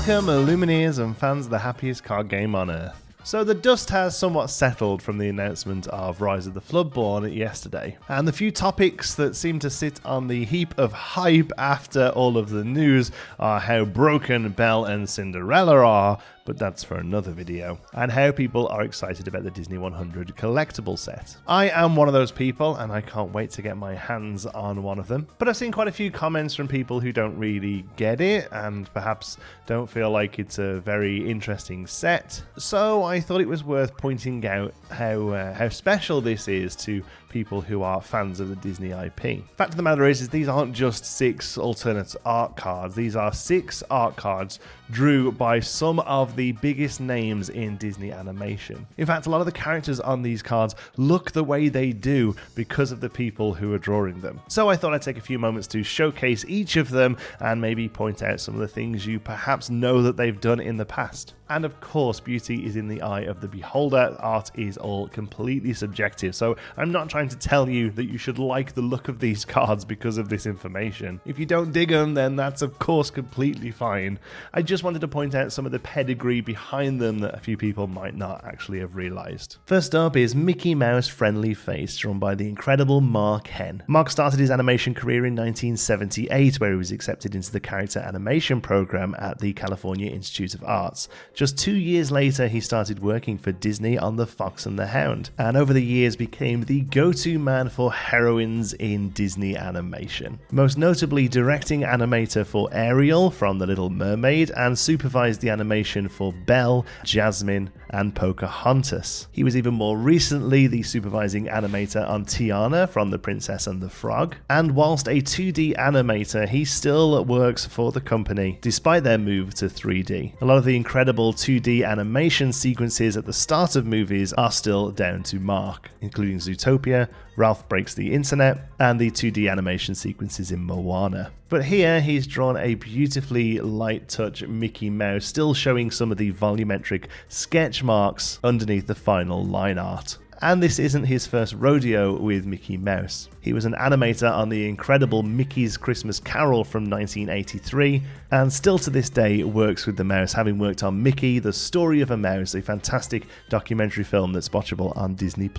Welcome, Lumineers and fans of the happiest card game on Earth. So the dust has somewhat settled from the announcement of Rise of the Floodborn yesterday, and the few topics that seem to sit on the heap of hype after all of the news are how broken Belle and Cinderella are, but that's for another video, and how people are excited about the Disney 100 collectible set. I am one of those people, and I can't wait to get my hands on one of them, but I've seen quite a few comments from people who don't really get it, and perhaps don't feel like it's a very interesting set, so I thought it was worth pointing out how special this is to people who are fans of the Disney IP. Fact of the matter is these aren't just 6 alternate art cards, these are 6 art cards drew by some of the biggest names in Disney animation. In fact, a lot of the characters on these cards look the way they do because of the people who are drawing them. So I thought I'd take a few moments to showcase each of them and maybe point out some of the things you perhaps know that they've done in the past. And of course, beauty is in the eye of the beholder. Art is all completely subjective, so I'm not trying to tell you that you should like the look of these cards because of this information. If you don't dig them, then that's of course completely fine. I just wanted to point out some of the pedigree behind them that a few people might not actually have realized. First up is Mickey Mouse Friendly Face, drawn by the incredible Mark Henn. Mark started his animation career in 1978, where he was accepted into the character animation program at the California Institute of Arts. Just 2 years later, he started working for Disney on The Fox and the Hound, and over the years became the go-to man for heroines in Disney animation. Most notably directing animator for Ariel from The Little Mermaid, and supervised the animation for Belle, Jasmine, and Pocahontas. He was even more recently the supervising animator on Tiana from The Princess and the Frog, and whilst a 2D animator, he still works for the company despite their move to 3D. A lot of the incredible 2D animation sequences at the start of movies are still down to Mark, including Zootopia, Ralph Breaks the Internet, and the 2D animation sequences in Moana. But here he's drawn a beautifully light touch Mickey Mouse, still showing some of the volumetric sketch marks underneath the final line art. And this isn't his first rodeo with Mickey Mouse. He was an animator on the incredible Mickey's Christmas Carol from 1983, and still to this day works with the mouse, having worked on Mickey, The Story of a Mouse, a fantastic documentary film that's watchable on Disney+.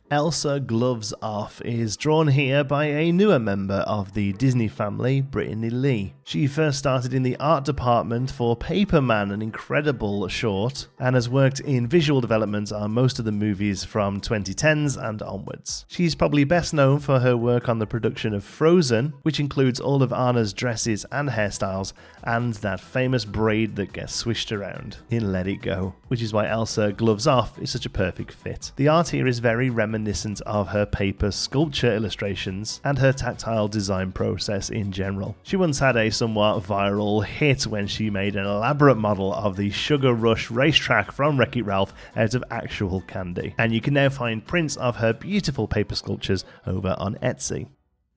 Elsa Gloves Off is drawn here by a newer member of the Disney family, Brittany Lee. She first started in the art department for Paperman, an incredible short, and has worked in visual development on most of the movies from 2010s and onwards. She's probably best known for her work on the production of Frozen, which includes all of Anna's dresses and hairstyles, and that famous braid that gets swished around in Let It Go, which is why Elsa Gloves Off is such a perfect fit. The art here is very reminiscent of her paper sculpture illustrations and her tactile design process in general. She once had a somewhat viral hit when she made an elaborate model of the Sugar Rush racetrack from Wreck-It Ralph out of actual candy, and you can now find prints of her beautiful paper sculptures over on Etsy.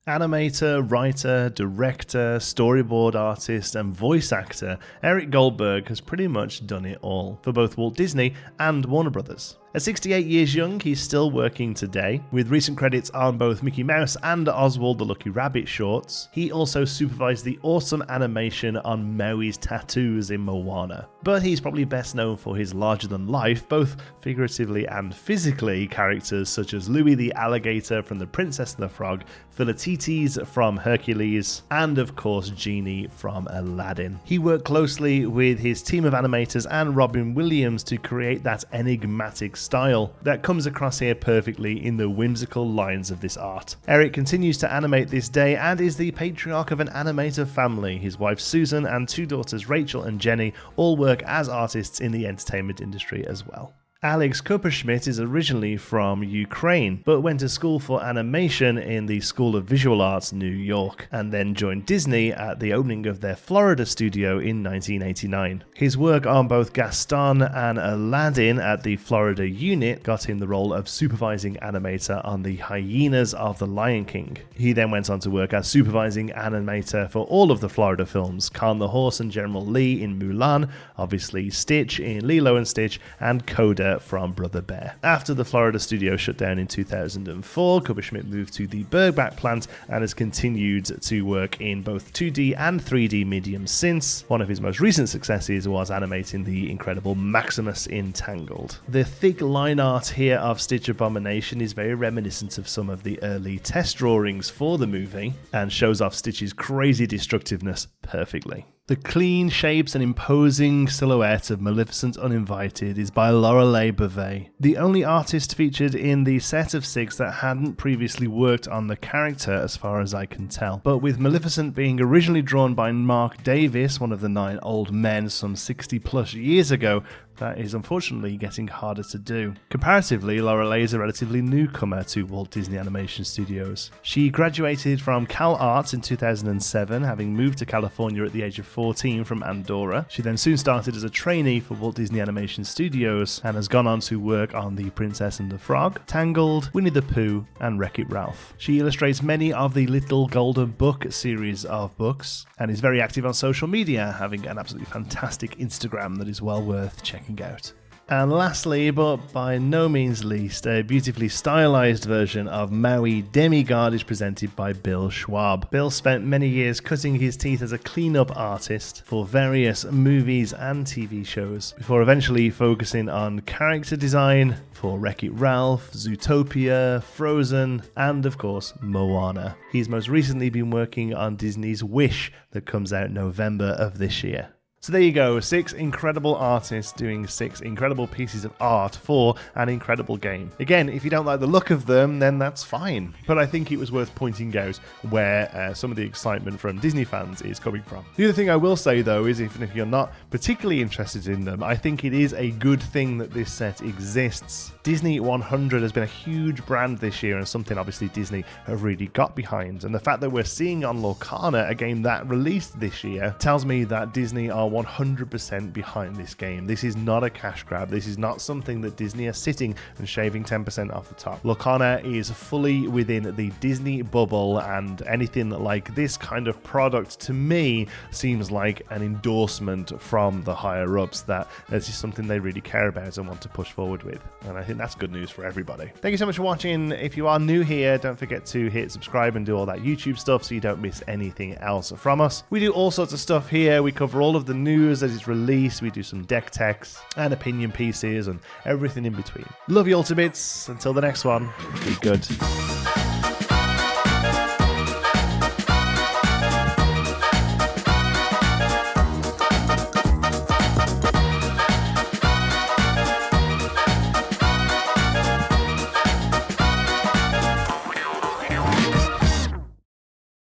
Animator, writer, director, storyboard artist, and voice actor, Eric Goldberg has pretty much done it all for both Walt Disney and Warner Brothers. At 68 years young, he's still working today, with recent credits on both Mickey Mouse and Oswald the Lucky Rabbit shorts. He also supervised the awesome animation on Maui's tattoos in Moana. But he's probably best known for his larger-than-life, both figuratively and physically, characters such as Louie the Alligator from The Princess and the Frog, Philoctetes from Hercules, and of course Genie from Aladdin. He worked closely with his team of animators and Robin Williams to create that enigmatic style that comes across here perfectly in the whimsical lines of this art. Eric continues to animate this day and is the patriarch of an animator family. His wife Susan and 2 daughters Rachel and Jenny all work as artists in the entertainment industry as well. Alex Schmidt is originally from Ukraine, but went to school for animation in the School of Visual Arts, New York, and then joined Disney at the opening of their Florida studio in 1989. His work on both Gaston and Aladdin at the Florida unit got him the role of supervising animator on the Hyenas of the Lion King. He then went on to work as supervising animator for all of the Florida films, Khan the Horse and General Lee in Mulan, obviously Stitch in Lilo and Stitch, and Coda character from Brother Bear. After the Florida studio shut down in 2004, Schmidt moved to the Bergback plant and has continued to work in both 2D and 3D mediums since. One of his most recent successes was animating the incredible Maximus in Tangled. The thick line art here of Stitch Abomination is very reminiscent of some of the early test drawings for the movie and shows off Stitch's crazy destructiveness perfectly. The clean shapes and imposing silhouette of Maleficent Uninvited is by Laralay, the only artist featured in the set of 6 that hadn't previously worked on the character as far as I can tell. But with Maleficent being originally drawn by Mark Davis, one of the 9 old men some 60 plus years ago, that is unfortunately getting harder to do. Comparatively, Laralay is a relatively newcomer to Walt Disney Animation Studios. She graduated from Cal Arts in 2007, having moved to California at the age of 14 from Andorra. She then soon started as a trainee for Walt Disney Animation Studios and has gone on to work on The Princess and the Frog, Tangled, Winnie the Pooh, and Wreck-It Ralph. She illustrates many of the Little Golden Book series of books and is very active on social media, having an absolutely fantastic Instagram that is well worth checking out. And lastly, but by no means least, a beautifully stylized version of Maui Demigod is presented by Bill Schwab. Bill spent many years cutting his teeth as a cleanup artist for various movies and TV shows, before eventually focusing on character design for Wreck-It Ralph, Zootopia, Frozen, and of course Moana. He's most recently been working on Disney's Wish that comes out November of this year. So there you go, 6 incredible artists doing 6 incredible pieces of art for an incredible game. Again, if you don't like the look of them, then that's fine. But I think it was worth pointing out where some of the excitement from Disney fans is coming from. The other thing I will say though is even if you're not particularly interested in them, I think it is a good thing that this set exists. Disney 100 has been a huge brand this year and something obviously Disney have really got behind. And the fact that we're seeing on Lorcana a game that released this year tells me that Disney are 100% behind this game. This is not a cash grab. This is not something that Disney are sitting and shaving 10% off the top. Lorcana is fully within the Disney bubble, and anything like this kind of product to me seems like an endorsement from the higher ups that this is something they really care about and want to push forward with. And I think that's good news for everybody. Thank you so much for watching. If you are new here, don't forget to hit subscribe and do all that YouTube stuff so you don't miss anything else from us. We do all sorts of stuff here. We cover all of the news as it's released. We do some deck techs and opinion pieces and everything in between. Love you all to bits. Until the next one, be good.